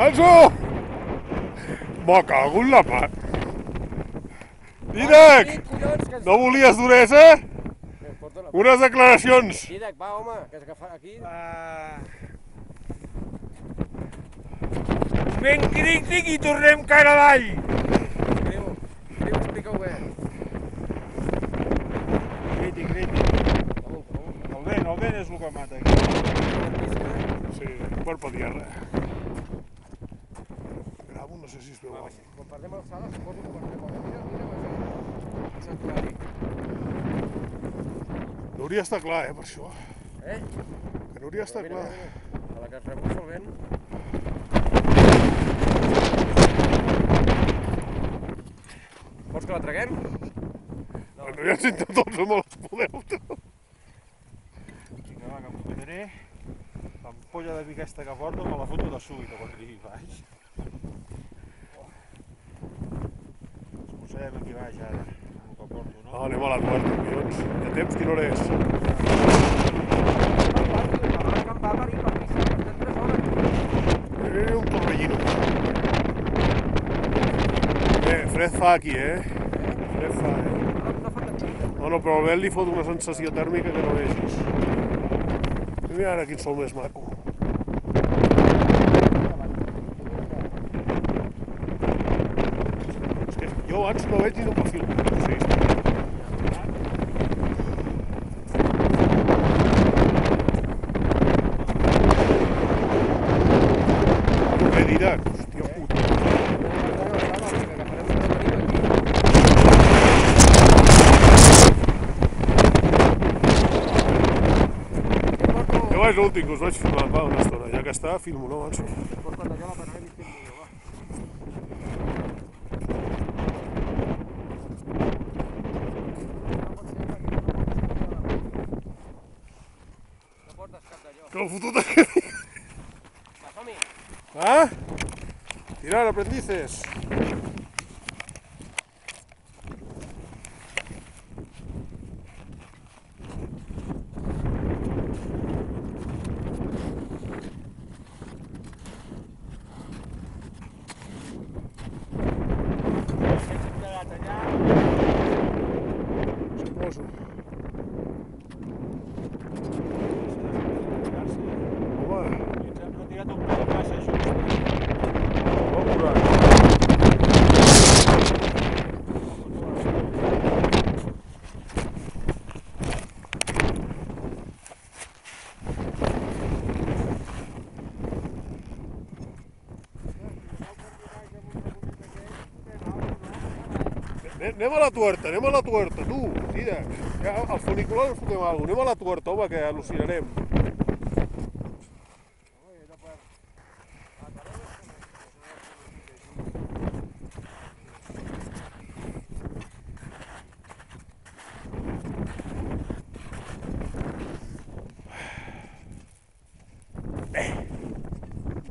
Manso! Me cago en la part. Didac! No volies duresa? Unes declaracions. Didac, va, home, que has agafat aquí. Ben crític i tornem cara avall. Explica-ho bé. Crític. El vent és el que mata aquí. Sí, per patir res. Gravo, no sé si es veu. Quan perdem alçada, suposo que perdem alçada. Mira, santuari. No hauria d'estar clar, per això. Eh? Que no hauria d'estar clar. A la que es rebussa el vent. Vols que la traguem? No, ja ens sento tots amb els podeu. Vinga, va, que m'ho cuidaré. L'ampolla de vi aquesta que porto me la foto de súbita quan arribi baix. Ens posem aquí baix ara, amb el que porto, no? Anem a la quarta, collons. De temps, quina hora és? Un torbellino. Fred fa aquí, Fred fa, No, però el vent li fot una sensació tèrmica que no vegis. Mira ara quin sol més maco. És que jo abans no veig ni un perfil. Sí. Què diràs? Hòstia puta. Jo és l'últim que us vaig filmar, va, una estona. Ja que està, filmo, no, avanço. Que el fotut aquest... Ah? Tirar, aprendices. Suposo. Home. Ens hem retirat un poc massa just. Anem a la tuerta, tu, tira. Ja, al funicular ens fotem alguna cosa. Anem a la tuerta, home, que al·lucinarem.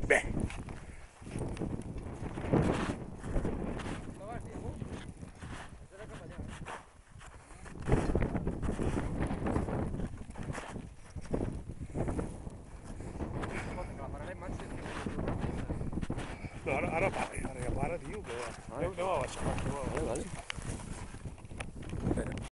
Bé. No, ara para, tio, que anem a baixar.